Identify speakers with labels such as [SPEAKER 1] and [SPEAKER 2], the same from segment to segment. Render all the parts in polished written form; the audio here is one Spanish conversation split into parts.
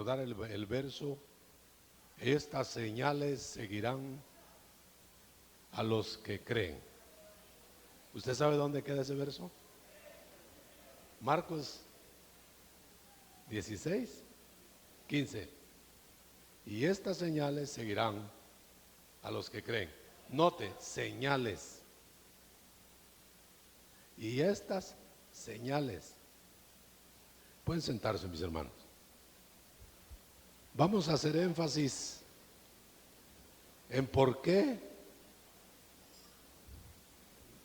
[SPEAKER 1] recordar el verso: estas señales seguirán a los que creen. ¿Usted sabe dónde queda ese verso? Marcos 16, 15. Y estas señales seguirán a los que creen. Note, señales. Y estas señales. Pueden sentarse, mis hermanos. Vamos a hacer énfasis en por qué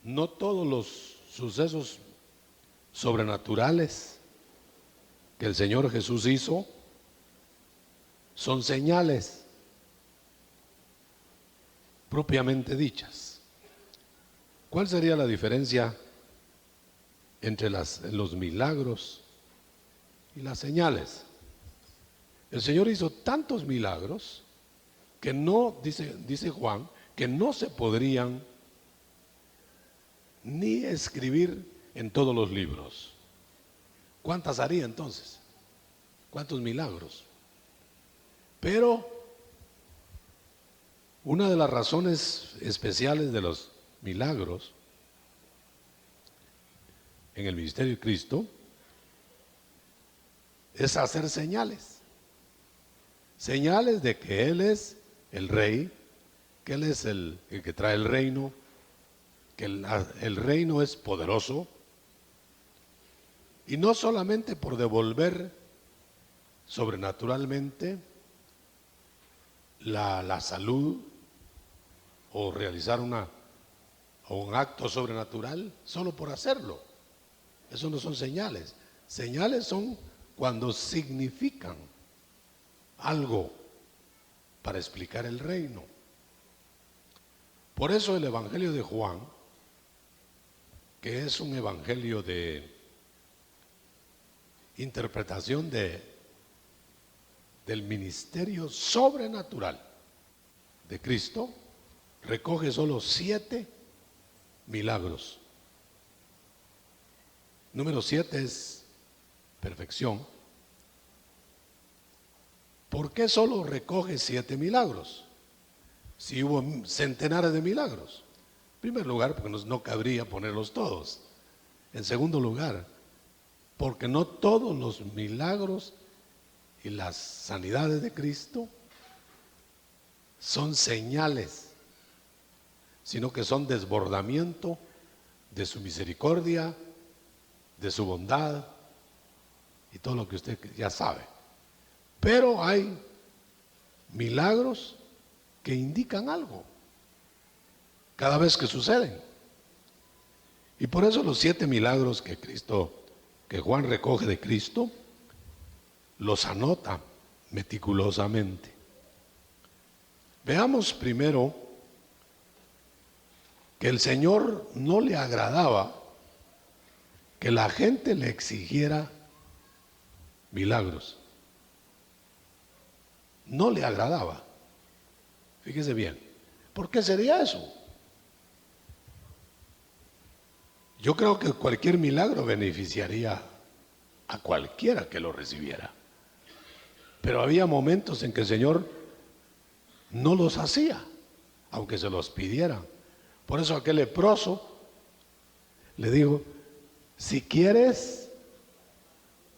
[SPEAKER 1] no todos los sucesos sobrenaturales que el Señor Jesús hizo son señales propiamente dichas. ¿Cuál sería la diferencia entre los milagros y las señales? El Señor hizo tantos milagros que no, dice Juan, que no se podrían ni escribir en todos los libros. ¿Cuántas haría entonces? ¿Cuántos milagros? Pero una de las razones especiales de los milagros en el ministerio de Cristo es hacer señales. Señales de que Él es el Rey, que Él es el que trae el reino, que el reino es poderoso, y no solamente por devolver sobrenaturalmente la salud o realizar un acto sobrenatural, solo por hacerlo. Eso no son señales. Señales son cuando significan algo para explicar el reino. Por eso el Evangelio de Juan, que es un evangelio de interpretación del ministerio sobrenatural de Cristo, recoge solo 7 milagros. Número 7 es perfección. ¿Por qué solo recoge 7 milagros? Si hubo centenares de milagros. En primer lugar, porque no cabría ponerlos todos. En segundo lugar, porque no todos los milagros y las sanidades de Cristo son señales, sino que son desbordamiento de su misericordia, de su bondad y todo lo que usted ya sabe. Pero hay milagros que indican algo cada vez que suceden. Y por eso los 7 milagros que Juan recoge de Cristo, los anota meticulosamente. Veamos primero que el Señor no le agradaba que la gente le exigiera milagros. No le agradaba. Fíjese bien. ¿Por qué sería eso? Yo creo que cualquier milagro beneficiaría a cualquiera que lo recibiera. Pero había momentos en que el Señor no los hacía, aunque se los pidieran. Por eso aquel leproso le dijo: si quieres,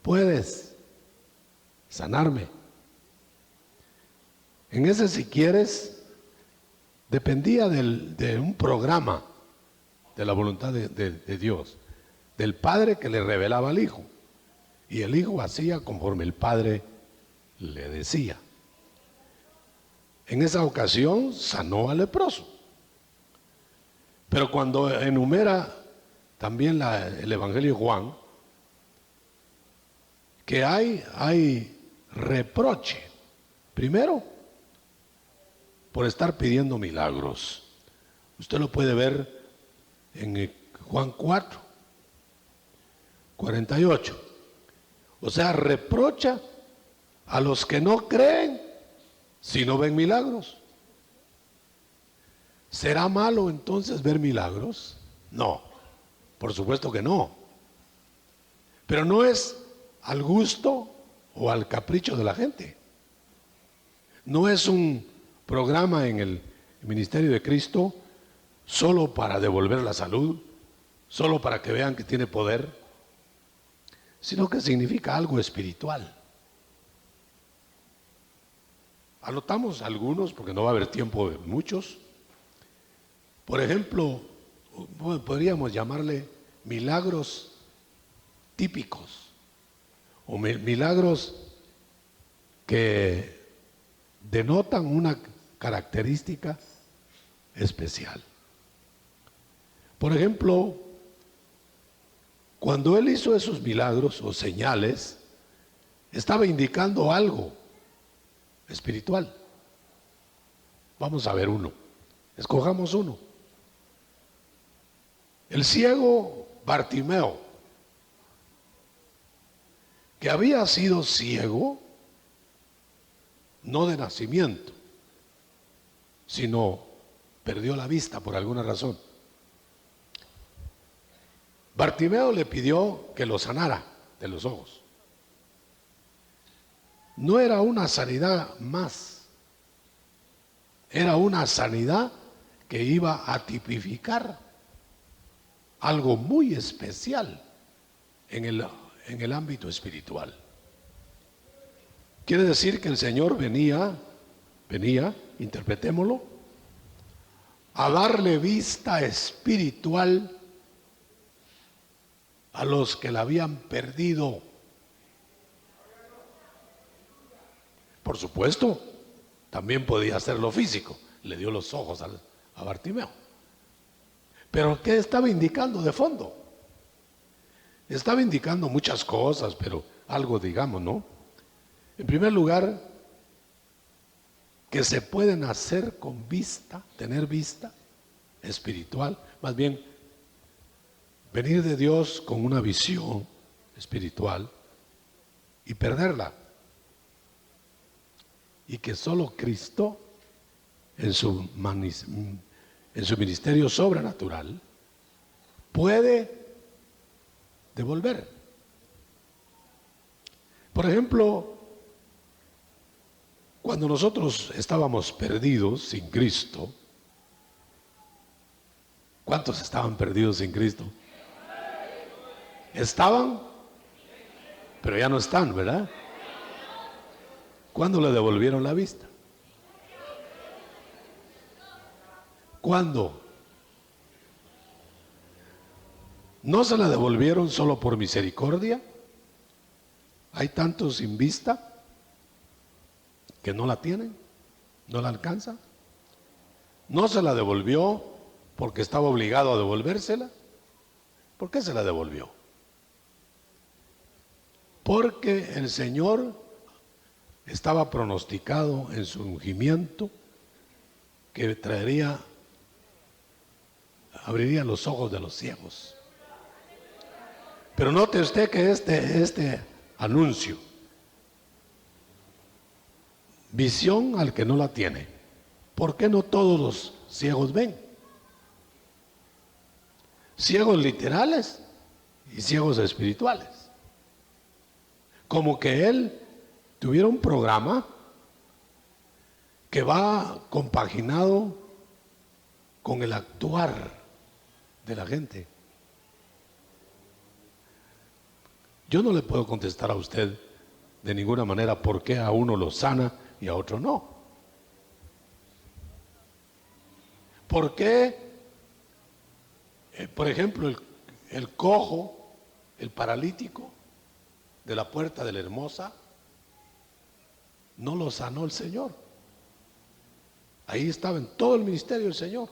[SPEAKER 1] puedes sanarme. En ese si quieres dependía de un programa de la voluntad de Dios, del Padre que le revelaba al Hijo, y el Hijo hacía conforme el Padre le decía. En esa ocasión sanó al leproso, pero cuando enumera también el Evangelio de Juan, que hay reproche, primero, por estar pidiendo milagros. Usted lo puede ver en Juan 4, 48. O sea, reprocha a los que no creen si no ven milagros. ¿Será malo entonces ver milagros? No, por supuesto que no. Pero no es al gusto o al capricho de la gente. No es un programa en el Ministerio de Cristo solo para devolver la salud, solo para que vean que tiene poder, sino que significa algo espiritual. Anotamos algunos, porque no va a haber tiempo de muchos. Por ejemplo, podríamos llamarle milagros típicos o milagros que denotan una característica especial. Por ejemplo, cuando él hizo esos milagros o señales, estaba indicando algo espiritual. Vamos a ver uno. Escojamos uno. El ciego Bartimeo, que había sido ciego, no de nacimiento, sino perdió la vista por alguna razón. Bartimeo le pidió que lo sanara de los ojos. No era una sanidad más, era una sanidad que iba a tipificar algo muy especial en el ámbito espiritual. Quiere decir que el Señor venía, interpretémoslo, a darle vista espiritual a los que la habían perdido. Por supuesto, también podía hacerlo físico. Le dio los ojos a Bartimeo. Pero ¿qué estaba indicando de fondo? Estaba indicando muchas cosas, pero algo, digamos, ¿no? En primer lugar, que se pueden hacer con vista, tener vista espiritual, más bien venir de Dios con una visión espiritual y perderla. Y que solo Cristo, en su ministerio sobrenatural, puede devolver. Por ejemplo, cuando nosotros estábamos perdidos sin Cristo, ¿cuántos estaban perdidos sin Cristo? Estaban, pero ya no están, ¿verdad? ¿Cuándo le devolvieron la vista? ¿Cuándo? ¿No se la devolvieron solo por misericordia? Hay tantos sin vista que no la tienen, no la alcanzan. ¿No se la devolvió porque estaba obligado a devolvérsela? ¿Por qué se la devolvió? Porque el Señor estaba pronosticado en su ungimiento que abriría los ojos de los ciegos. Pero note usted que este anuncio, visión al que no la tiene. ¿Por qué no todos los ciegos ven? Ciegos literales y ciegos espirituales. Como que él tuviera un programa que va compaginado con el actuar de la gente. Yo no le puedo contestar a usted de ninguna manera por qué a uno lo sana y a otro no. ¿Por qué, por ejemplo, el cojo, el paralítico de la puerta de la Hermosa, no lo sanó el Señor? Ahí estaba en todo el ministerio del Señor.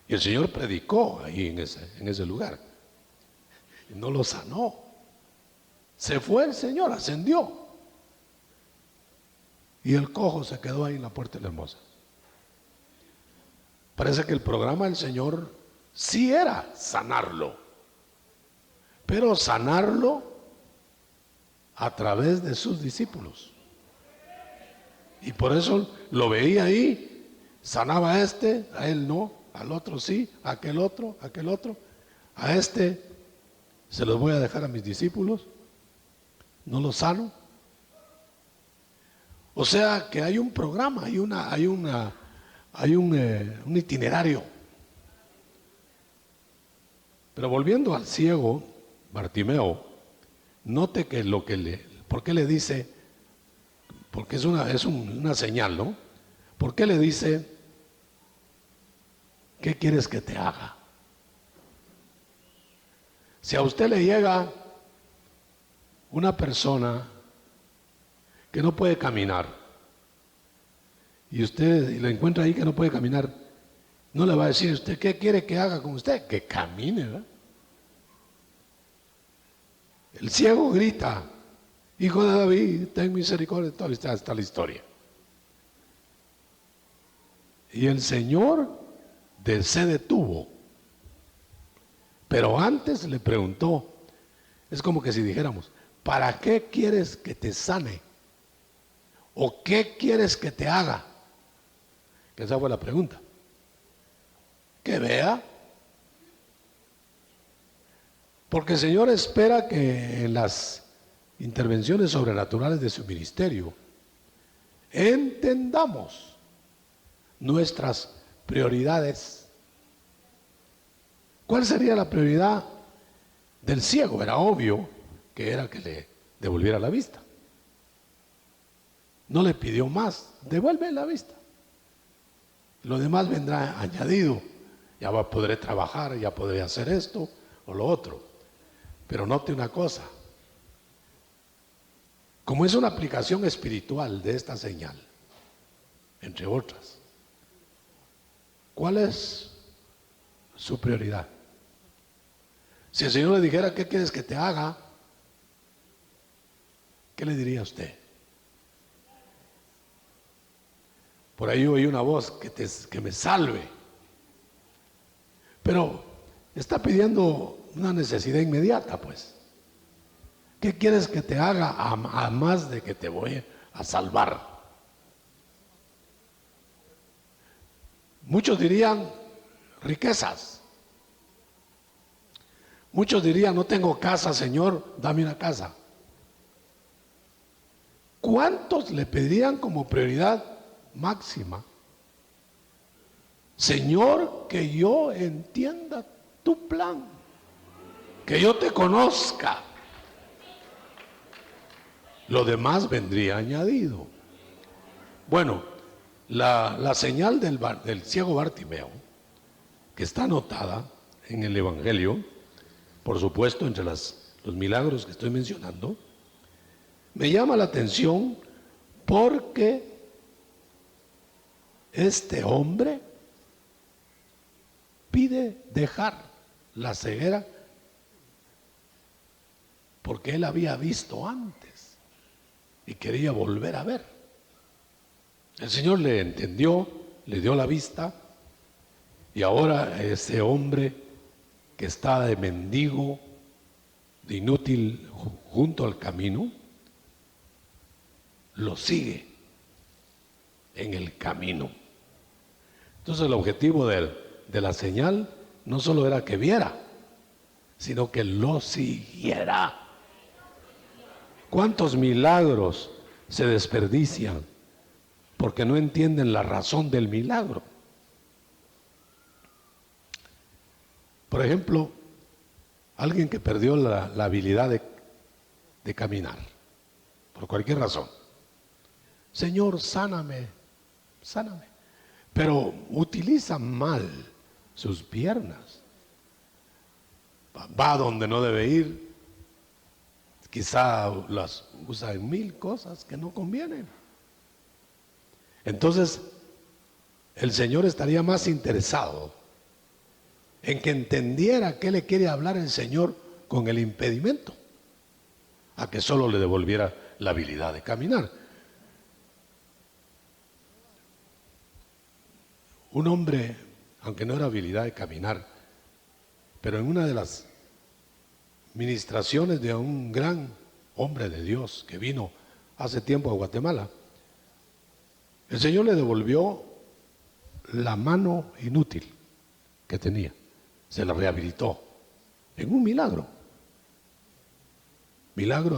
[SPEAKER 1] Y el Señor predicó ahí en ese lugar. Y no lo sanó. Se fue el Señor, ascendió. Y el cojo se quedó ahí en la puerta de la Hermosa. Parece que el programa del Señor sí era sanarlo. Pero sanarlo a través de sus discípulos. Y por eso lo veía ahí, sanaba a este, a él no, al otro sí, a aquel otro, a este se los voy a dejar a mis discípulos, no los sano, O sea que hay un programa, hay un itinerario. Pero volviendo al ciego Bartimeo, note que ¿por qué le dice? Porque es una señal, ¿no? ¿Por qué le dice, qué quieres que te haga? Si a usted le llega una persona que no puede caminar y usted le encuentra ahí que no puede caminar, no le va a decir usted, ¿qué quiere que haga con usted? Que camine, ¿verdad? El ciego grita, Hijo de David, ten misericordia. Está la historia. Y el Señor se detuvo. Pero antes le preguntó, es como que si dijéramos, ¿para qué quieres que te sane? ¿O qué quieres que te haga? Que esa fue la pregunta. Que vea. Porque el Señor espera que en las intervenciones sobrenaturales de su ministerio entendamos nuestras prioridades. ¿Cuál sería la prioridad del ciego? Era obvio que era que le devolviera la vista. No le pidió más, devuelve la vista. Lo demás vendrá añadido. Ya podré trabajar, ya podré hacer esto o lo otro. Pero note una cosa. Como es una aplicación espiritual de esta señal, entre otras, ¿cuál es su prioridad? Si el Señor le dijera, ¿qué quieres que te haga? ¿Qué le diría a usted? Por ahí oí una voz que me salve. Pero está pidiendo una necesidad inmediata, pues. ¿Qué quieres que te haga a más de que te voy a salvar? Muchos dirían riquezas. Muchos dirían, no tengo casa, Señor, dame una casa. ¿Cuántos le pedirían como prioridad máxima? Señor, que yo entienda tu plan, que yo te conozca. Lo demás vendría añadido. Bueno, la señal del ciego Bartimeo, que está anotada en el Evangelio, por supuesto, entre los milagros que estoy mencionando, me llama la atención porque este hombre pide dejar la ceguera porque él había visto antes y quería volver a ver. El Señor le entendió, le dio la vista y ahora ese hombre que está de mendigo, de inútil junto al camino, lo sigue en el camino. Entonces el objetivo de la señal no solo era que viera, sino que lo siguiera. ¿Cuántos milagros se desperdician porque no entienden la razón del milagro? Por ejemplo, alguien que perdió la habilidad de caminar, por cualquier razón. Señor, sáname, sáname. Pero utiliza mal sus piernas. Va donde no debe ir. Quizá las usa en mil cosas que no convienen. Entonces, el Señor estaría más interesado en que entendiera qué le quiere hablar el Señor con el impedimento, a que solo le devolviera la habilidad de caminar. Un hombre, aunque no era habilidad de caminar, pero en una de las ministraciones de un gran hombre de Dios que vino hace tiempo a Guatemala, el Señor le devolvió la mano inútil que tenía, se la rehabilitó en un milagro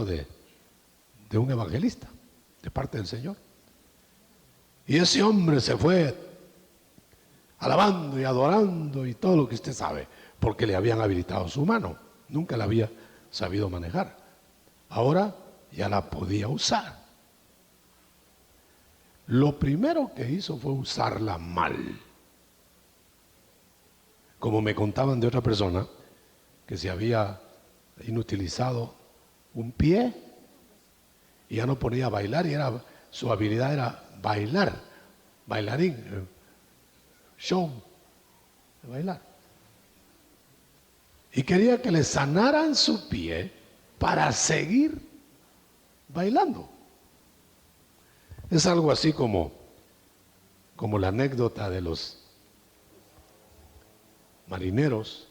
[SPEAKER 1] de un evangelista, de parte del Señor. Y ese hombre se fue alabando y adorando y todo lo que usted sabe, porque le habían habilitado su mano. Nunca la había sabido manejar. Ahora ya la podía usar. Lo primero que hizo fue usarla mal. Como me contaban de otra persona que se había inutilizado un pie y ya no ponía a bailar, y su habilidad era bailar, bailarín, show de bailar. Y quería que le sanaran su pie para seguir bailando. Es algo así como la anécdota de los marineros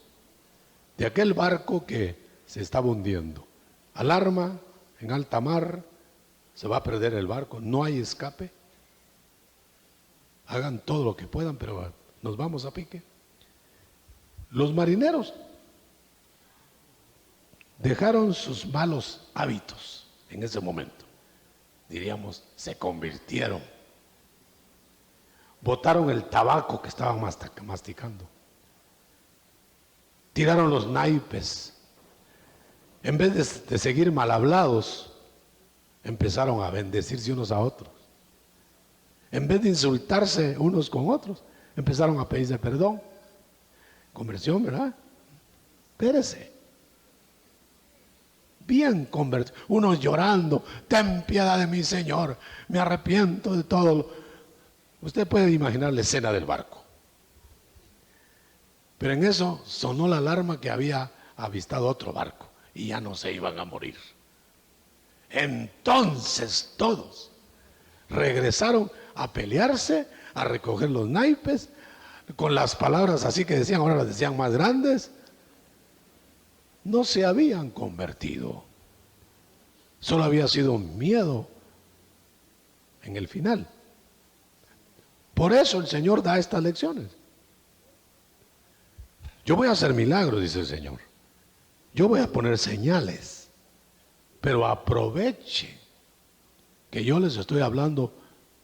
[SPEAKER 1] de aquel barco que se estaba hundiendo. Alarma en alta mar, se va a perder el barco, no hay escape. Hagan todo lo que puedan, pero nos vamos a pique. Los marineros dejaron sus malos hábitos en ese momento. Diríamos, se convirtieron. Botaron el tabaco que estaban masticando. Tiraron los naipes. En vez de seguir mal hablados, empezaron a bendecirse unos a otros. En vez de insultarse unos con otros, empezaron a pedirse perdón. Conversión, ¿verdad? Espérese. Bien convertido. Unos llorando, ten piedad de mí, Señor, me arrepiento de todo. Usted puede imaginar la escena del barco. Pero en eso sonó la alarma que había avistado otro barco y ya no se iban a morir. Entonces todos regresaron a pelearse, a recoger los naipes, con las palabras así que decían, ahora las decían más grandes. No se habían convertido. Solo había sido miedo en el final. Por eso el Señor da estas lecciones. Yo voy a hacer milagros, dice el Señor. Yo voy a poner señales. Pero aproveche que yo les estoy hablando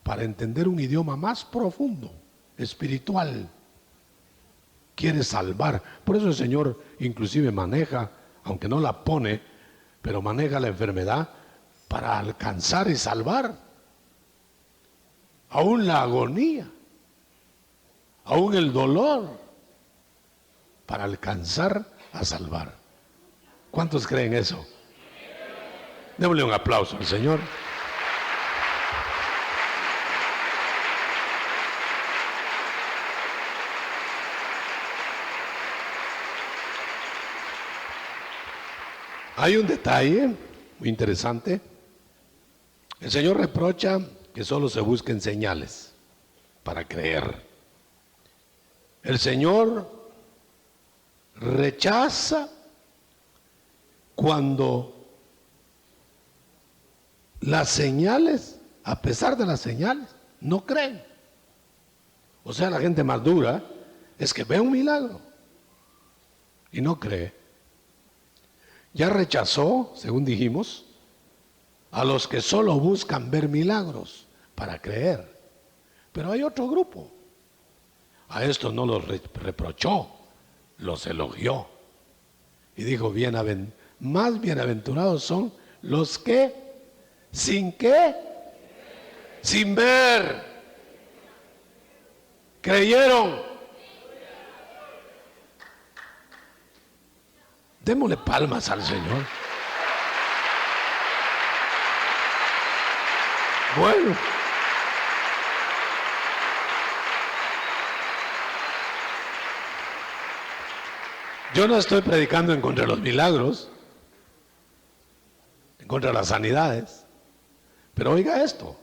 [SPEAKER 1] para entender un idioma más profundo, espiritual. Quiere salvar. Por eso el Señor inclusive maneja, aunque no la pone, pero maneja la enfermedad para alcanzar y salvar. Aún la agonía, aún el dolor, para alcanzar a salvar. ¿Cuántos creen eso? Démosle un aplauso al Señor. Hay un detalle muy interesante. El Señor reprocha que solo se busquen señales para creer. El Señor rechaza cuando las señales, a pesar de las señales, no creen. O sea, la gente más dura es que ve un milagro y no cree. Ya rechazó, según dijimos, a los que solo buscan ver milagros para creer. Pero hay otro grupo. A estos no los reprochó, los elogió. Y dijo, más bienaventurados son los que, ¿sin qué? Sin ver, creyeron. Démosle palmas al Señor. Bueno. Yo no estoy predicando en contra de los milagros, en contra de las sanidades, pero oiga esto.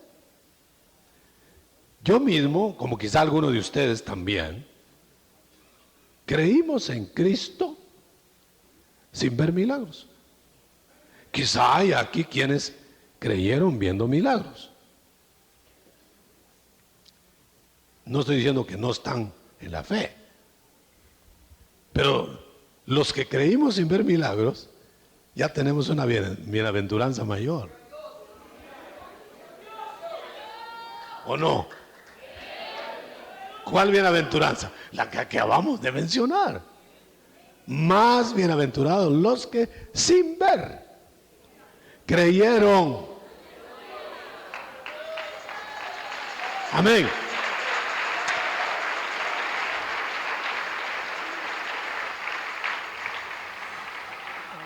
[SPEAKER 1] Yo mismo, como quizá algunos de ustedes también, creímos en Cristo sin ver milagros. Quizá hay aquí quienes creyeron viendo milagros. No estoy diciendo que no están en la fe, pero los que creímos sin ver milagros, ya tenemos una bienaventuranza mayor. ¿O no? ¿Cuál bienaventuranza? La que acabamos de mencionar. Más bienaventurados los que sin ver creyeron. Amén.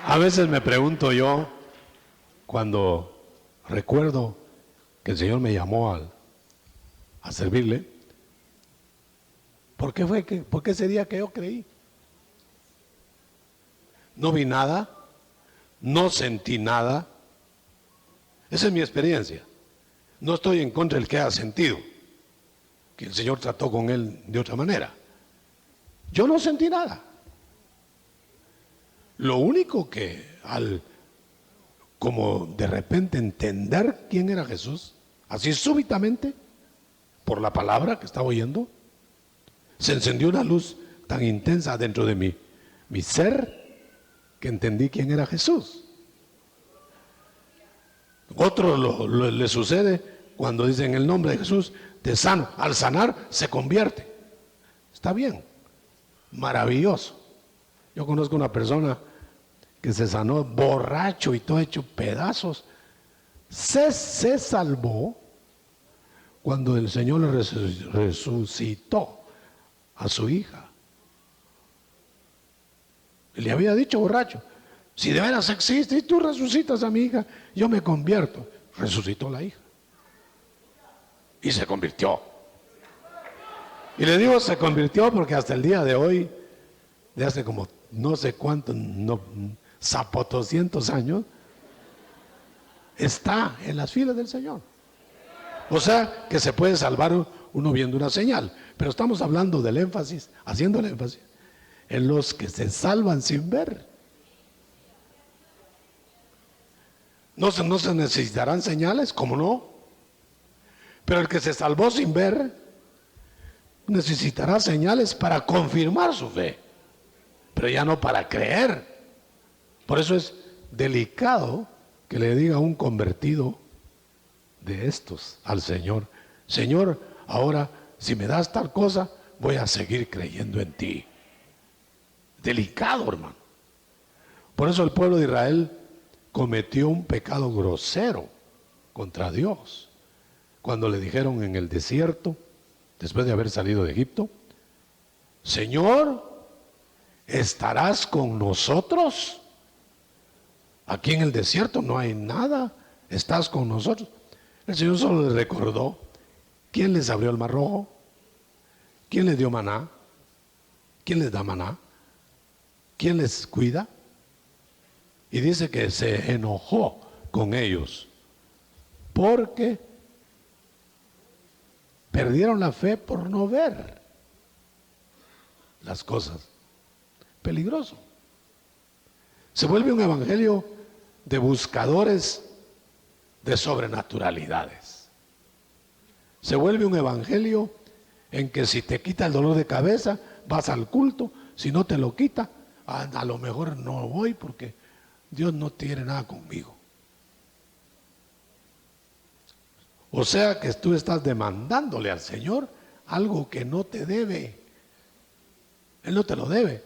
[SPEAKER 1] A veces me pregunto yo, cuando recuerdo que el Señor me llamó a servirle, ¿por qué ese día que yo creí? No vi nada, no sentí nada. Esa es mi experiencia. No estoy en contra del que haya sentido, que el Señor trató con él de otra manera. Yo no sentí nada. Lo único que como de repente entender quién era Jesús, así súbitamente, por la palabra que estaba oyendo, se encendió una luz tan intensa dentro de mi ser, que entendí quién era Jesús. Otro le sucede cuando dicen el nombre de Jesús, te sano. Al sanar se convierte. Está bien, maravilloso. Yo conozco una persona que se sanó borracho y todo hecho pedazos. Se salvó cuando el Señor le resucitó a su hija. Y le había dicho borracho, si de veras existe y tú resucitas a mi hija, yo me convierto. Resucitó la hija. Y se convirtió. Y le digo se convirtió porque hasta el día de hoy, de hace como no sé cuántos, zapotoscientos años, está en las filas del Señor. O sea, que se puede salvar uno viendo una señal. Pero estamos hablando del énfasis, haciendo el énfasis en los que se salvan sin ver. No se necesitarán señales, ¿cómo no? Pero el que se salvó sin ver necesitará señales para confirmar su fe, pero ya no para creer. Por eso es delicado que le diga a un convertido de estos al Señor, Señor, ahora si me das tal cosa, voy a seguir creyendo en ti. Delicado, hermano. Por eso el pueblo de Israel cometió un pecado grosero contra Dios cuando le dijeron en el desierto, después de haber salido de Egipto, Señor, ¿estarás con nosotros? Aquí en el desierto no hay nada, ¿estás con nosotros? El Señor solo les recordó, ¿quién les abrió el mar rojo? ¿Quién les dio maná? ¿Quién les da maná? ¿Quién les cuida? Y dice que se enojó con ellos porque perdieron la fe por no ver las cosas. Peligroso. Se vuelve un evangelio de buscadores de sobrenaturalidades. Se vuelve un evangelio en que si te quita el dolor de cabeza, vas al culto. Si no te lo quita, a lo mejor no voy porque Dios no tiene nada conmigo. O sea que tú estás demandándole al Señor algo que no te debe. Él no te lo debe.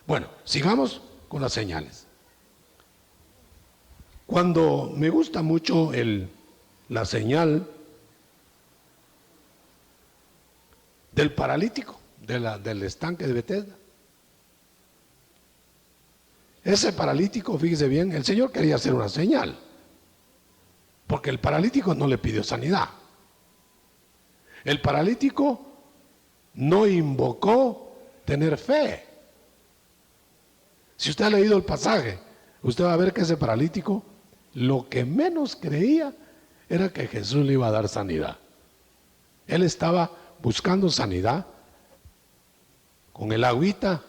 [SPEAKER 1] Bueno, sigamos con las señales. Cuando me gusta mucho la señal del paralítico, del estanque de Betesda. Ese paralítico, fíjese bien, el Señor quería hacer una señal, porque el paralítico no le pidió sanidad. El paralítico no invocó tener fe. Si usted ha leído el pasaje, usted va a ver que ese paralítico lo que menos creía era que Jesús le iba a dar sanidad. Él estaba buscando sanidad con el agüita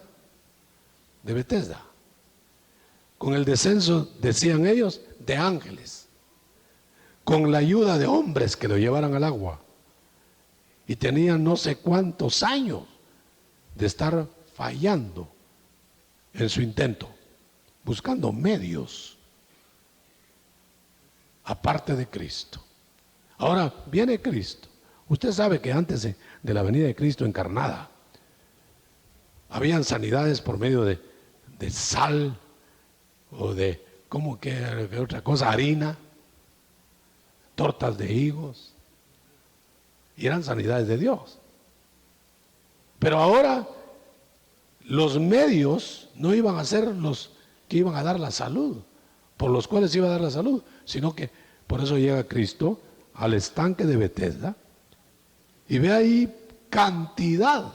[SPEAKER 1] de Betesda, con el descenso, decían ellos, de ángeles, con la ayuda de hombres que lo llevaran al agua. Y tenían no sé cuántos años de estar fallando en su intento, buscando medios aparte de Cristo. Ahora viene Cristo, Usted sabe que antes de la venida de Cristo encarnada, habían sanidades por medio de sal o de, ¿cómo que otra cosa? Harina, tortas de higos, y eran sanidades de Dios. Pero ahora los medios no iban a ser los que iban a dar la salud, por los cuales iba a dar la salud, sino que por eso llega Cristo al estanque de Betesda y ve ahí cantidad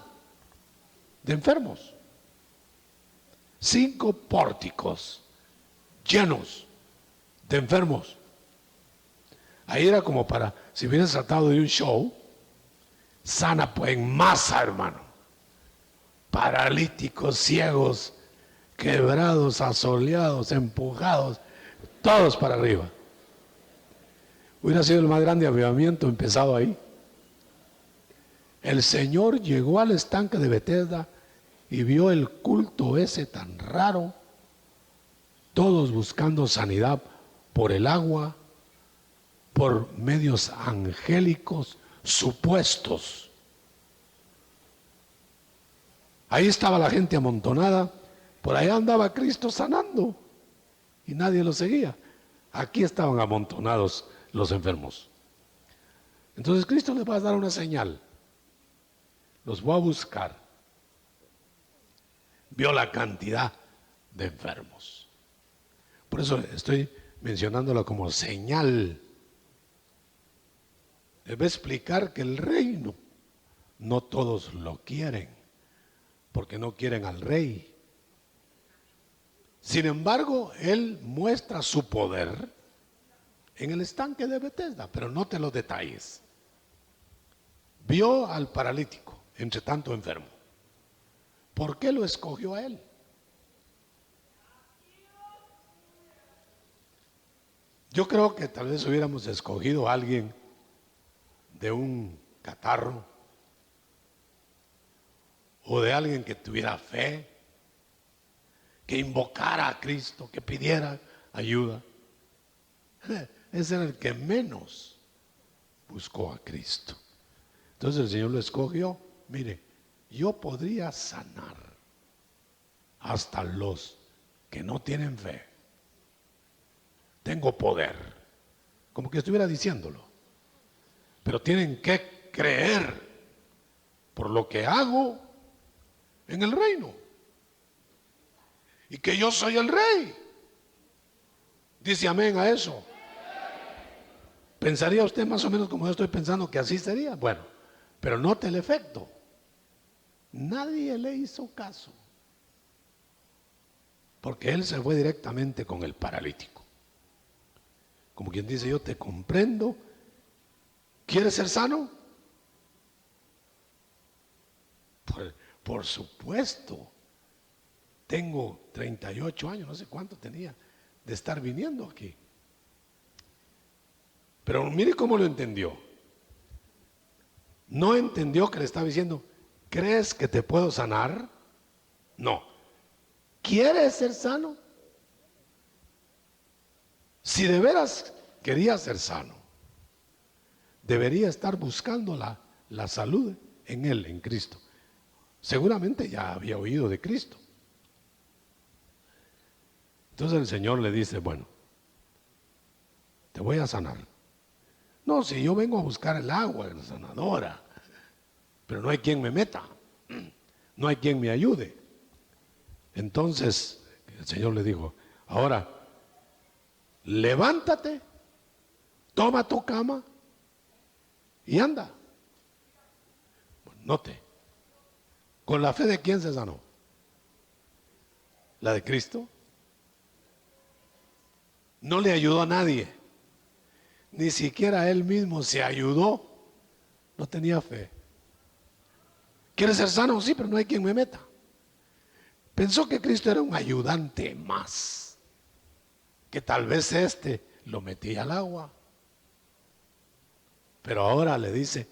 [SPEAKER 1] de enfermos. 5 pórticos llenos de enfermos. Ahí era como para, si hubieras tratado de un show, sana pues en masa, hermano. Paralíticos, ciegos, quebrados, asoleados, empujados, todos para arriba. Hubiera sido el más grande avivamiento empezado ahí. El Señor llegó al estanque de Betesda y vio el culto ese tan raro, todos buscando sanidad por el agua, por medios angélicos supuestos. Ahí estaba la gente amontonada, por allá andaba Cristo sanando y nadie lo seguía. Aquí estaban amontonados los enfermos. Entonces Cristo les va a dar una señal. Los voy a buscar. Vio la cantidad de enfermos. Por eso estoy mencionándolo como señal. Les va a explicar que el reino no todos lo quieren, porque no quieren al rey. Sin embargo, él muestra su poder en el estanque de Betesda, pero note los detalles. Vio al paralítico entre tanto enfermo. ¿Por qué lo escogió a él? Yo creo que tal vez hubiéramos escogido a alguien de un catarro o de alguien que tuviera fe, que invocara a Cristo, que pidiera ayuda. Ese era el que menos buscó a Cristo. Entonces el Señor lo escogió. Mire, yo podría sanar hasta los que no tienen fe. Tengo poder, como que estuviera diciéndolo. Pero tienen que creer por lo que hago en el reino. Y que yo soy el rey. Dice amén a eso. ¿Pensaría usted más o menos como yo estoy pensando que así sería? Bueno, pero note el efecto. Nadie le hizo caso. Porque él se fue directamente con el paralítico. Como quien dice, yo te comprendo. ¿Quieres ser sano? Por supuesto. Tengo 38 años, no sé cuánto tenía de estar viniendo aquí. Pero mire cómo lo entendió. No entendió que le estaba diciendo, ¿crees que te puedo sanar? No. ¿Quieres ser sano? Si de veras quería ser sano, debería estar buscando la salud en Él, en Cristo. Seguramente ya había oído de Cristo. Entonces el Señor le dice, bueno, te voy a sanar. No, si yo vengo a buscar el agua, la sanadora, pero no hay quien me meta, no hay quien me ayude. Entonces el Señor le dijo, ahora, levántate, toma tu cama y anda. Note, ¿con la fe de quién se sanó? ¿La de Cristo? No le ayudó a nadie, ni siquiera él mismo se ayudó, no tenía fe. ¿Quieres ser sano? Sí, pero no hay quien me meta. Pensó que Cristo era un ayudante más, que tal vez lo metía al agua, pero ahora le dice,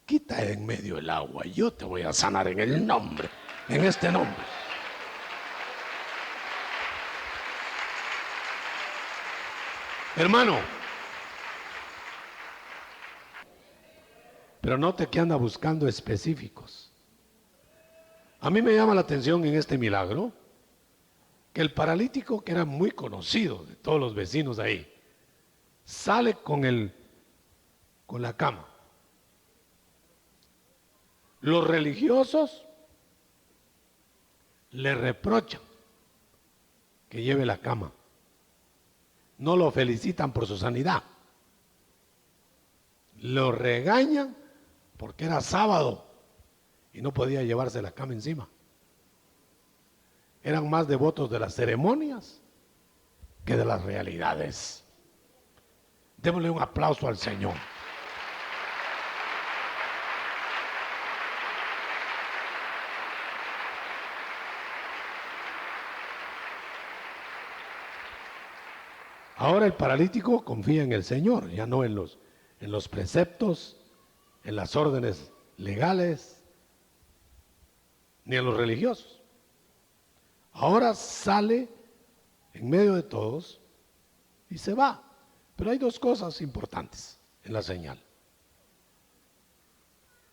[SPEAKER 1] quita en medio el agua, yo te voy a sanar en el nombre, en este nombre. Hermano, Pero note que anda buscando específicos. A mí me llama la atención en este milagro que el paralítico, que era muy conocido de todos los vecinos ahí, sale con la cama. Los religiosos le reprochan que lleve la cama. No lo felicitan por su sanidad. Lo regañan porque era sábado y no podía llevarse la cama encima. Eran más devotos de las ceremonias que de las realidades. Démosle un aplauso al Señor. Ahora el paralítico confía en el Señor, ya no en los preceptos, en las órdenes legales, ni en los religiosos. Ahora sale en medio de todos y se va. Pero hay dos cosas importantes en la señal.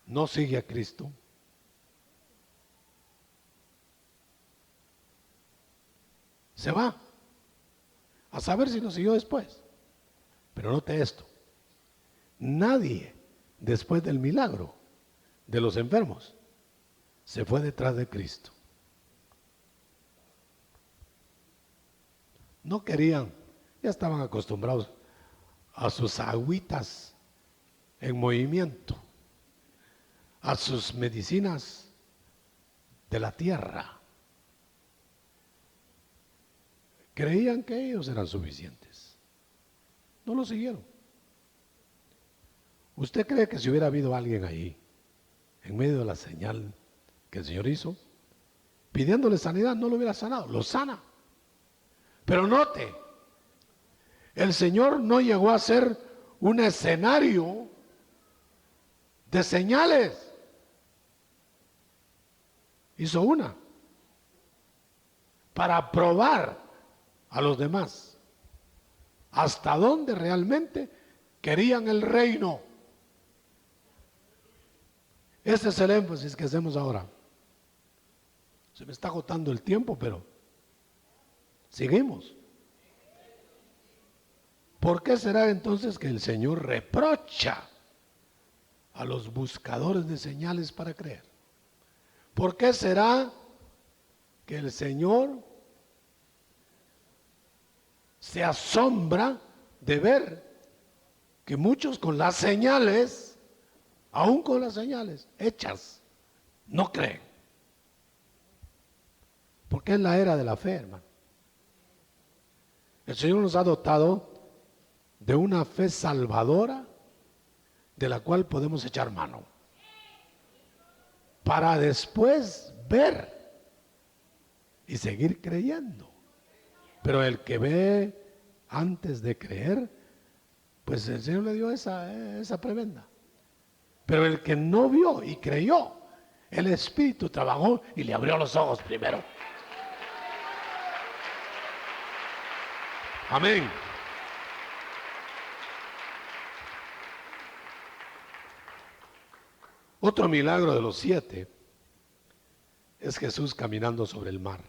[SPEAKER 1] No sigue a Cristo. Se va. A saber si lo siguió después. Pero note esto. Nadie, después del milagro de los enfermos, se fue detrás de Cristo. No querían, ya estaban acostumbrados a sus agüitas en movimiento, a sus medicinas de la tierra. Creían que ellos eran suficientes. No lo siguieron. ¿Usted cree que si hubiera habido alguien ahí, en medio de la señal que el Señor hizo, pidiéndole sanidad, no lo hubiera sanado? Lo sana. Pero note, el Señor no llegó a ser un escenario de señales. Hizo una para probar a los demás hasta dónde realmente querían el reino. Ese es el énfasis que hacemos ahora. Se me está agotando el tiempo, pero seguimos. ¿Por qué será entonces que el Señor reprocha a los buscadores de señales para creer? ¿Por qué será que el Señor se asombra de ver que muchos con las señales, aún con las señales hechas, no creen? Porque es la era de la fe, hermano. El Señor nos ha dotado de una fe salvadora de la cual podemos echar mano para después ver y seguir creyendo. Pero el que ve antes de creer, pues el Señor le dio esa prebenda. Pero el que no vio y creyó, el Espíritu trabajó y le abrió los ojos primero. Amén. Otro milagro de los 7 es Jesús caminando sobre el mar.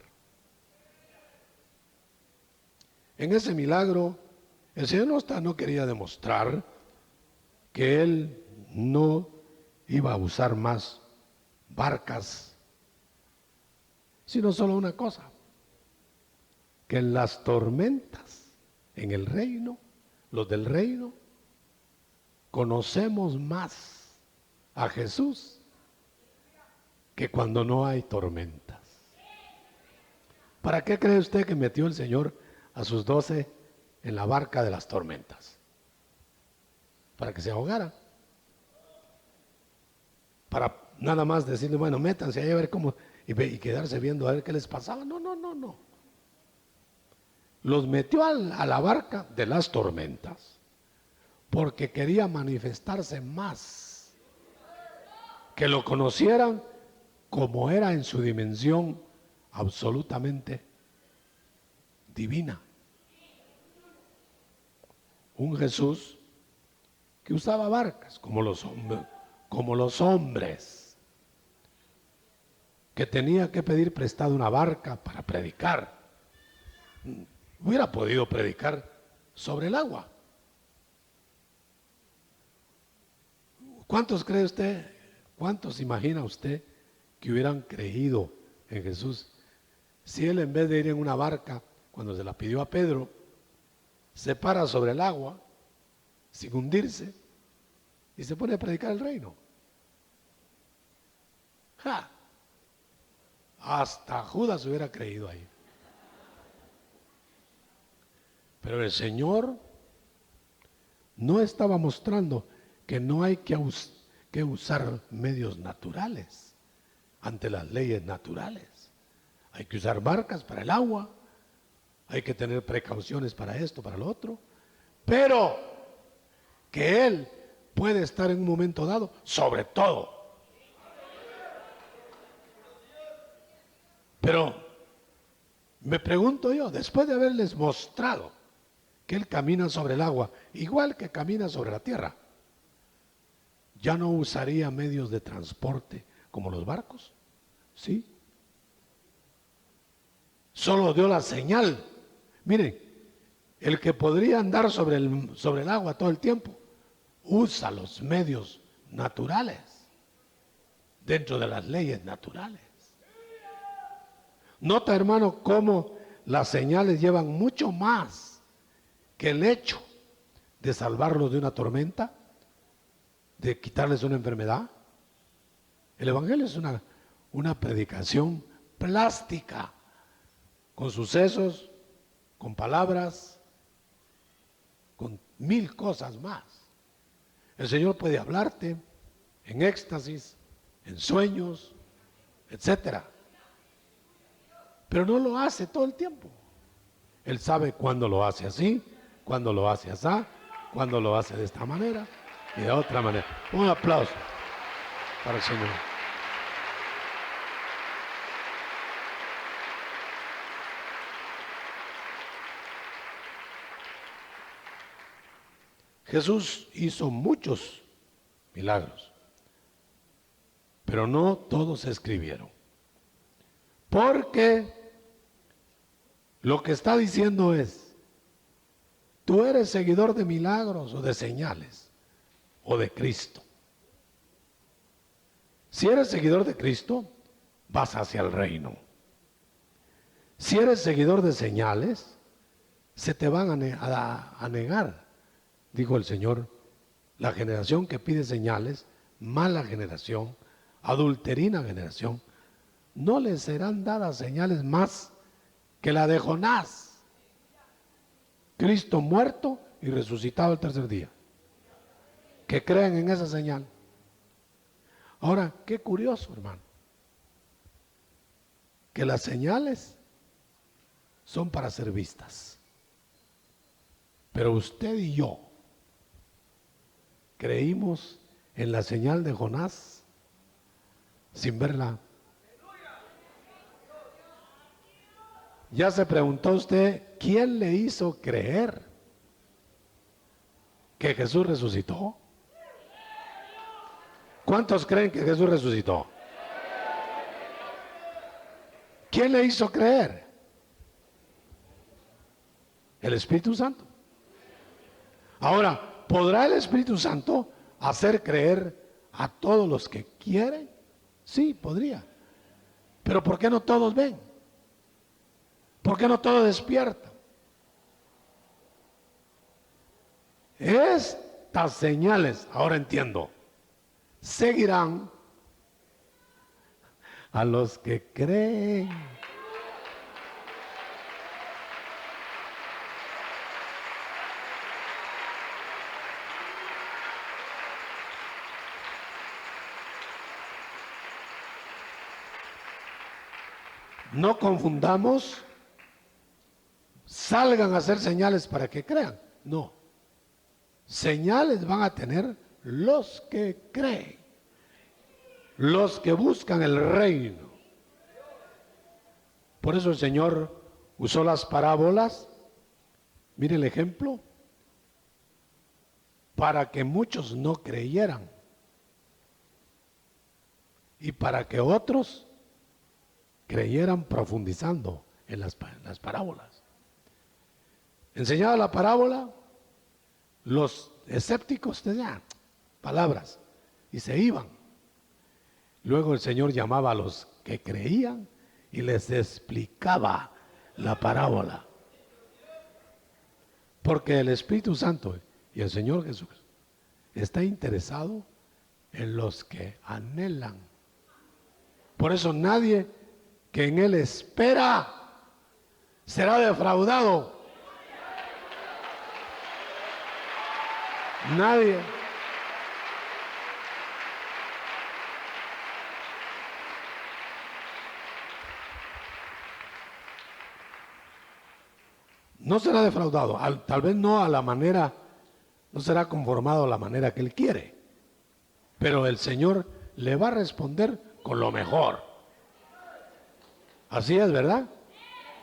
[SPEAKER 1] En ese milagro, el Señor no quería demostrar que Él no iba a usar más barcas, sino solo una cosa, que en las tormentas, en el reino, los del reino, conocemos más a Jesús que cuando no hay tormentas. ¿Para qué cree usted que metió el Señor a sus 12 en la barca de las tormentas? Para que se ahogaran. Para nada más decirle, bueno, métanse ahí a ver cómo, y quedarse viendo a ver qué les pasaba. No. Los metió a la barca de las tormentas porque quería manifestarse más, que lo conocieran como era en su dimensión absolutamente divina. Un Jesús que usaba barcas como los hombres, como los hombres, que tenía que pedir prestado una barca para predicar. Hubiera podido predicar sobre el agua. ¿Cuántos cree usted, cuántos imagina usted que hubieran creído en Jesús si él, en vez de ir en una barca, cuando se la pidió a Pedro, se para sobre el agua sin hundirse y se pone a predicar el reino? ¡Ja! Hasta Judas hubiera creído ahí. Pero el Señor no estaba mostrando que no hay que usar medios naturales ante las leyes naturales. Hay que usar barcas para el agua, hay que tener precauciones para esto, para lo otro, pero que Él puede estar en un momento dado sobre todo. Pero me pregunto yo, después de haberles mostrado que Él camina sobre el agua, igual que camina sobre la tierra, ¿ya no usaría medios de transporte como los barcos? ¿Sí? Solo dio la señal. Miren, el que podría andar sobre el agua todo el tiempo, usa los medios naturales, dentro de las leyes naturales. Nota, hermano, cómo las señales llevan mucho más que el hecho de salvarlos de una tormenta, de quitarles una enfermedad. El Evangelio es una predicación plástica, con sucesos, con palabras, con mil cosas más. El Señor puede hablarte en éxtasis, en sueños, etcétera. Pero no lo hace todo el tiempo. Él sabe cuándo lo hace así, cuándo lo hace así, cuándo lo hace de esta manera y de otra manera. Un aplauso para el Señor. Jesús hizo muchos milagros, pero no todos se escribieron. Porque lo que está diciendo es, tú eres seguidor de milagros o de señales o de Cristo. Si eres seguidor de Cristo, vas hacia el reino. Si eres seguidor de señales, se te van a negar. Dijo el Señor, la generación que pide señales, mala generación, adulterina generación, no les serán dadas señales más que la de Jonás. Cristo muerto y resucitado el tercer día. Que crean en esa señal. Ahora, qué curioso, hermano, que las señales son para ser vistas. Pero usted y yo creímos en la señal de Jonás sin verla. ¿Ya se preguntó usted quién le hizo creer que Jesús resucitó? ¿Cuántos creen que Jesús resucitó? ¿Quién le hizo creer? El Espíritu Santo. Ahora, ¿podrá el Espíritu Santo hacer creer a todos los que quieren? Sí, podría. Pero ¿por qué no todos ven? ¿Por qué no todos despiertan? Estas señales, ahora entiendo, seguirán a los que creen. No confundamos, salgan a hacer señales para que crean. No, señales van a tener los que creen, los que buscan el reino. Por eso el Señor usó las parábolas, mire el ejemplo, para que muchos no creyeran. y para que otros creyeran profundizando en las parábolas. Enseñaba la parábola, los escépticos tenían palabras y se iban. Luego el Señor llamaba a los que creían y les explicaba la parábola. Porque el Espíritu Santo y el Señor Jesús está interesado en los que anhelan. Por eso nadie que en Él espera será defraudado. Nadie. No será defraudado, tal vez no a la manera, no será conformado a la manera que Él quiere, pero el Señor le va a responder con lo mejor. Así es, ¿verdad?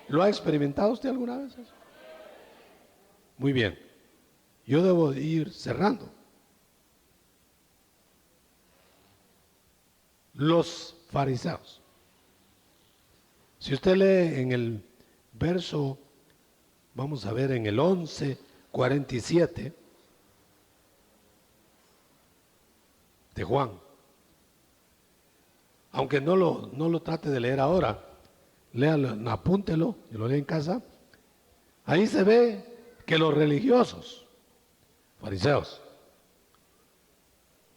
[SPEAKER 1] ¿Lo ha experimentado usted alguna vez eso? Muy bien, yo debo ir cerrando. Los fariseos. Si usted lee en el verso, vamos a ver en el 11:47 de Juan. Aunque no lo trate de leer ahora, léalo, apúntelo, y lo lee en casa. Ahí se ve que los religiosos, fariseos,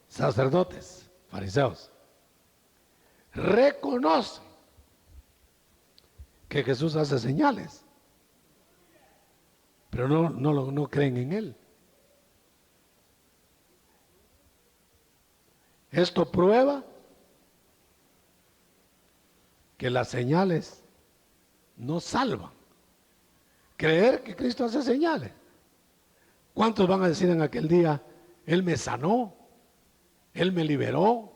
[SPEAKER 1] sacerdotes, fariseos, reconocen que Jesús hace señales, pero no creen en Él. Esto prueba que las señales no salvan. Creer que Cristo hace señales. ¿Cuántos van a decir en aquel día, Él me sanó, Él me liberó,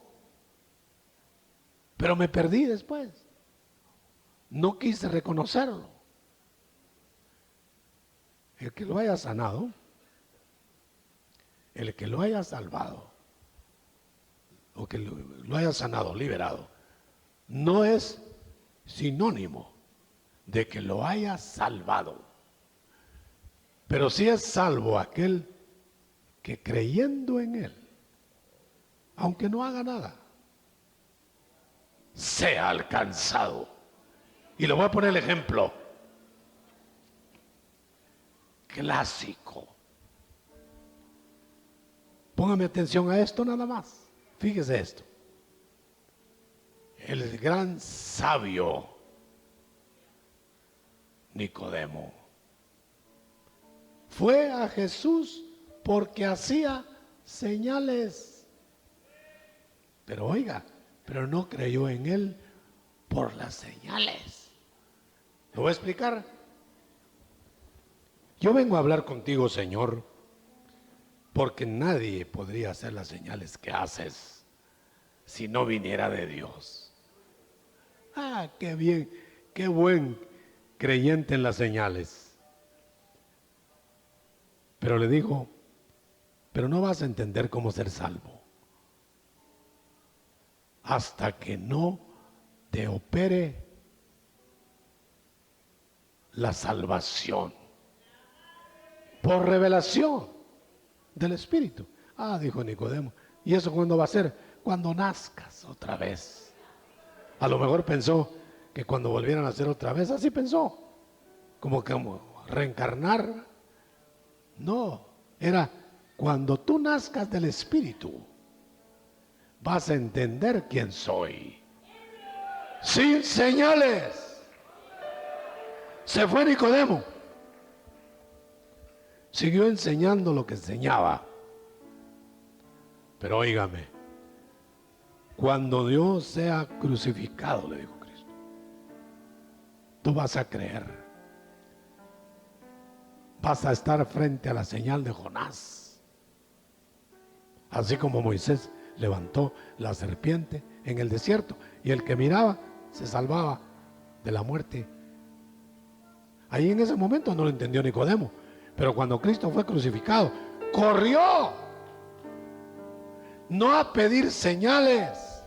[SPEAKER 1] pero me perdí después? No quise reconocerlo. El que lo haya sanado, el que lo haya salvado, o que lo haya sanado, liberado, no es sinónimo de que lo haya salvado. Pero sí es salvo aquel que creyendo en Él, aunque no haga nada, sea alcanzado. Y le voy a poner el ejemplo clásico. Póngame atención a esto nada más. Fíjese esto. El gran sabio Nicodemo fue a Jesús porque hacía señales. Pero oiga, pero no creyó en Él por las señales. Lo voy a explicar. Yo vengo a hablar contigo, Señor, porque nadie podría hacer las señales que haces si no viniera de Dios. Ah, qué bien, qué buen creyente en las señales. Pero le dijo, pero no vas a entender cómo ser salvo hasta que no te opere la salvación por revelación del Espíritu. Ah, dijo Nicodemo, ¿y eso cuándo va a ser? Cuando nazcas otra vez. A lo mejor pensó que cuando volvieran a nacer otra vez, así pensó, como reencarnar. No, era cuando tú nazcas del Espíritu, vas a entender quién soy. Sin señales. Se fue Nicodemo. Siguió enseñando lo que enseñaba. Pero óigame, cuando Dios sea crucificado, le dijo Cristo, tú vas a creer. Vas a estar frente a la señal de Jonás. Así como Moisés levantó la serpiente en el desierto y el que miraba se salvaba de la muerte. Ahí en ese momento no lo entendió Nicodemo, pero cuando Cristo fue crucificado, corrió, no a pedir señales,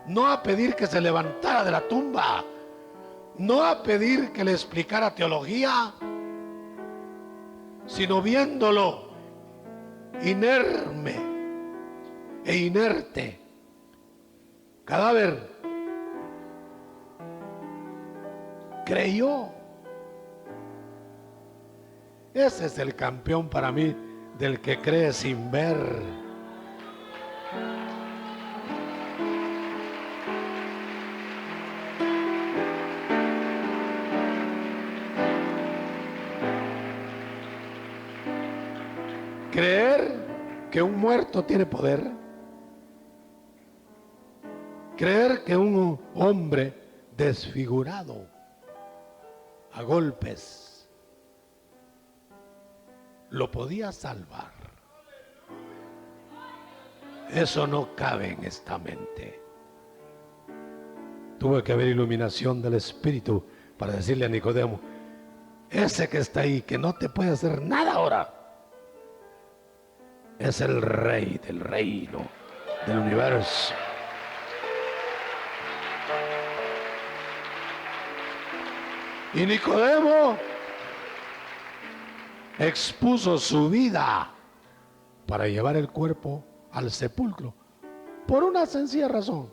[SPEAKER 1] no a pedir que se levantara de la tumba, no a pedir que le explicara teología, sino viéndolo inerme e inerte, cadáver, creyó. Ese es el campeón para mí, del que cree sin ver. Creer que un muerto tiene poder. Creer que un hombre desfigurado a golpes lo podía salvar. Eso no cabe en esta mente. Tuve que haber iluminación del Espíritu para decirle a Nicodemo: ese que está ahí, que no te puede hacer nada ahora, es el Rey del reino, del universo. Y Nicodemo expuso su vida para llevar el cuerpo al sepulcro por una sencilla razón.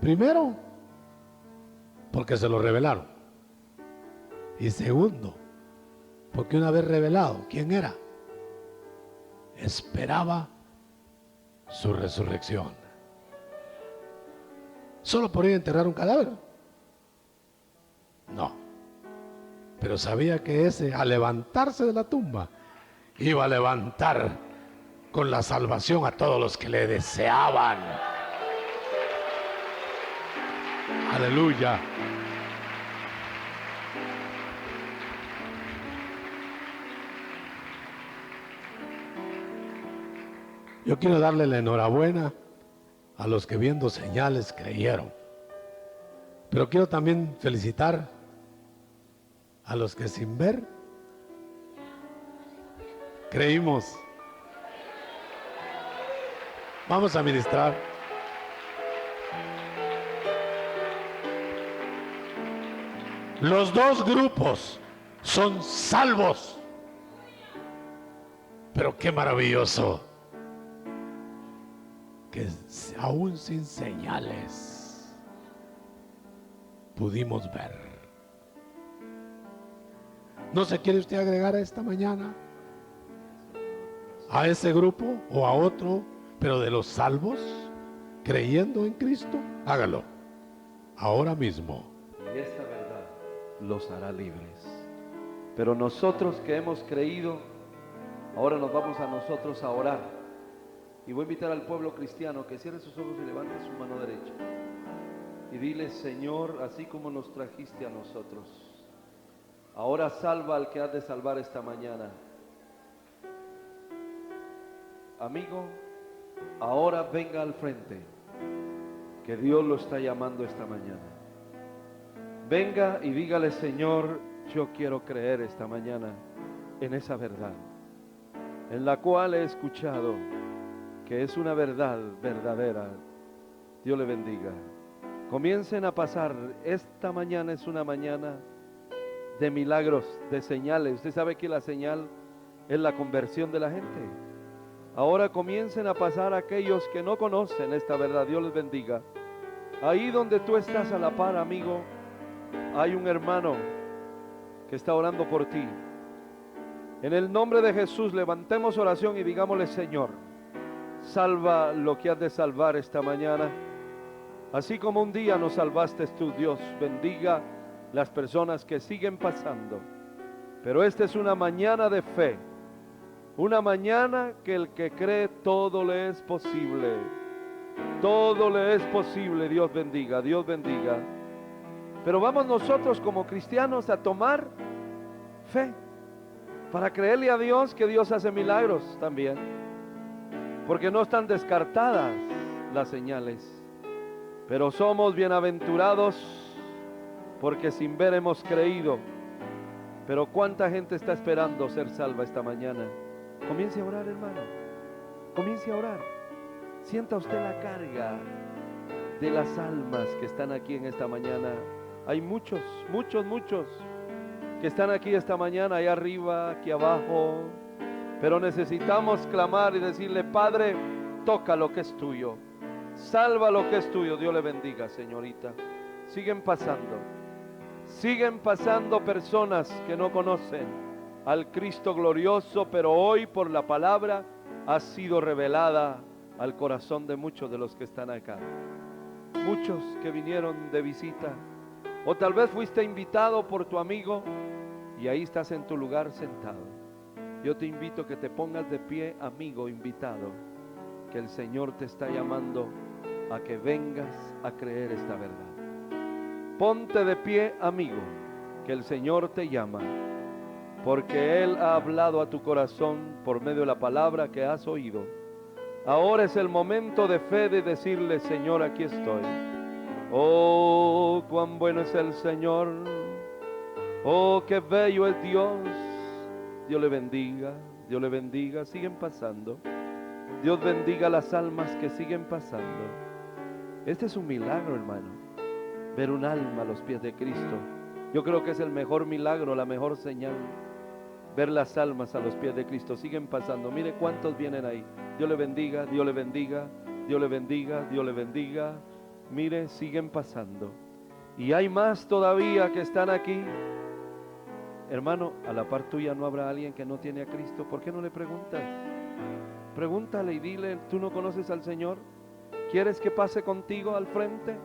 [SPEAKER 1] Primero, porque se lo revelaron. Y segundo, porque una vez revelado quién era, esperaba su resurrección. ¿Solo por ir a enterrar un cadáver? No. Pero sabía que ese, al levantarse de la tumba, iba a levantar con la salvación a todos los que le deseaban. Aleluya. Yo quiero darle la enhorabuena a los que viendo señales creyeron. Pero quiero también felicitar a los que sin ver creímos. Vamos a ministrar. Los dos grupos son salvos. Pero qué maravilloso que aún sin señales pudimos ver. ¿No se quiere usted agregar a esta mañana a ese grupo o a otro, pero de los salvos, creyendo en Cristo? Hágalo ahora mismo.
[SPEAKER 2] Y esta verdad los hará libres. Pero nosotros que hemos creído, ahora nos vamos a nosotros a orar. Y voy a invitar al pueblo cristiano que cierre sus ojos y levante su mano derecha. Y dile: Señor, así como nos trajiste a nosotros, ahora salva al que has de salvar esta mañana. Amigo, ahora venga al frente, que Dios lo está llamando esta mañana. Venga y dígale: Señor, yo quiero creer esta mañana en esa verdad, en la cual he escuchado que es una verdad verdadera. Dios le bendiga. Comiencen a pasar. Esta mañana es una mañana de milagros, de señales. Usted sabe que la señal es la conversión de la gente. Ahora comiencen a pasar aquellos que no conocen esta verdad. Dios les bendiga. Ahí donde tú estás a la par, amigo, hay un hermano que está orando por ti. En el nombre de Jesús, levantemos oración y digámosle: Señor, salva lo que has de salvar esta mañana. Así como un día nos salvaste tú, Dios bendiga las personas que siguen pasando. Pero esta es una mañana de fe, una mañana que el que cree todo le es posible. Todo le es posible. Dios bendiga, Dios bendiga. Pero vamos nosotros como cristianos a tomar fe para creerle a Dios que Dios hace milagros también, porque no están descartadas las señales. Pero somos bienaventurados porque sin ver hemos creído. Pero ¿cuánta gente está esperando ser salva esta mañana? Comience a orar, hermano. Comience a orar. Sienta usted la carga de las almas que están aquí en esta mañana. Hay muchos que están aquí esta mañana, allá arriba, aquí abajo. Pero necesitamos clamar y decirle: Padre, toca lo que es tuyo, salva lo que es tuyo. Dios le bendiga, señorita. Siguen pasando personas que no conocen al Cristo glorioso, pero hoy por la palabra ha sido revelada al corazón de muchos de los que están acá. Muchos que vinieron de visita, o tal vez fuiste invitado por tu amigo y ahí estás en tu lugar sentado. Yo te invito a que te pongas de pie, amigo invitado, que el Señor te está llamando a que vengas a creer esta verdad. Ponte de pie, amigo, que el Señor te llama, porque Él ha hablado a tu corazón por medio de la palabra que has oído. Ahora es el momento de fe, de decirle: Señor, aquí estoy. Oh, cuán bueno es el Señor. Oh, qué bello es Dios. Dios le bendiga, Dios le bendiga. Siguen pasando. Dios bendiga las almas que siguen pasando. Este es un milagro, hermano. Ver un alma a los pies de Cristo. Yo creo que es el mejor milagro, la mejor señal. Ver las almas a los pies de Cristo. Siguen pasando. Mire cuántos vienen ahí. Dios le bendiga, Dios le bendiga, Dios le bendiga, Dios le bendiga. Mire, siguen pasando. Y hay más todavía que están aquí. Hermano, a la par tuya no habrá alguien que no tiene a Cristo. ¿Por qué no le preguntas? Pregúntale y dile: ¿tú no conoces al Señor? ¿Quieres que pase contigo al frente?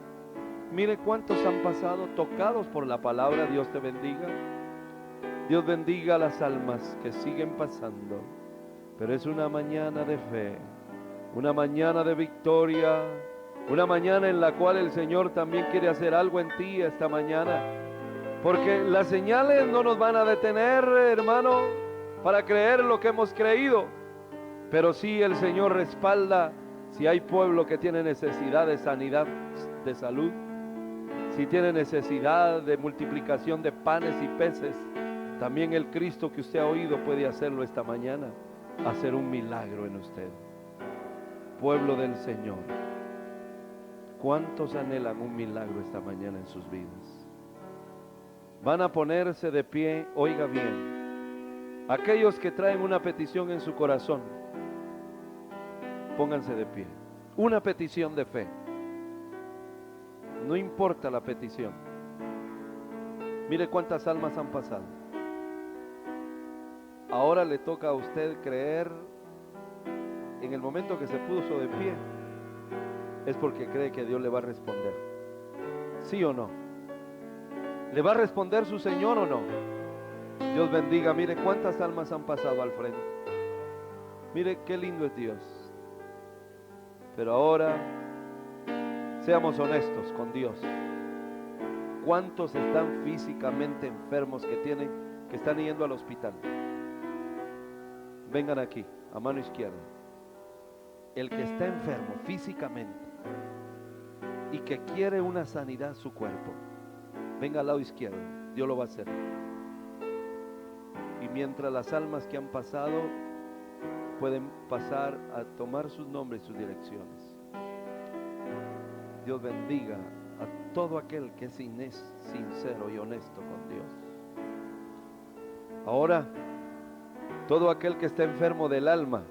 [SPEAKER 2] Mire cuántos han pasado tocados por la palabra. Dios te bendiga. Dios bendiga a las almas que siguen pasando. Pero es una mañana de fe, una mañana de victoria, una mañana en la cual el Señor también quiere hacer algo en ti esta mañana. Porque las señales no nos van a detener, hermano, para creer lo que hemos creído. Pero sí el Señor respalda. Si hay pueblo que tiene necesidad de sanidad, de salud, si tiene necesidad de multiplicación de panes y peces, también el Cristo que usted ha oído puede hacerlo esta mañana, hacer un milagro en usted. Pueblo del Señor, ¿cuántos anhelan un milagro esta mañana en sus vidas? Van a ponerse de pie. Oiga bien, aquellos que traen una petición en su corazón, pónganse de pie. Una petición de fe, no importa la petición. Mire cuántas almas han pasado. Ahora le toca a usted creer. En el momento que se puso de pie, es porque cree que Dios le va a responder. ¿Sí o no? ¿Le va a responder su Señor o no? Dios bendiga. Mire cuántas almas han pasado al frente. Mire qué lindo es Dios. Pero ahora seamos honestos con Dios. ¿Cuántos están físicamente enfermos que están yendo al hospital? Vengan aquí, a mano izquierda. El que está enfermo físicamente y que quiere una sanidad en su cuerpo, venga al lado izquierdo. Dios lo va a hacer. Y mientras las almas que han pasado pueden pasar a tomar sus nombres y sus direcciones. Dios bendiga a todo aquel que es sincero y honesto con Dios. Ahora, todo aquel que está enfermo del alma,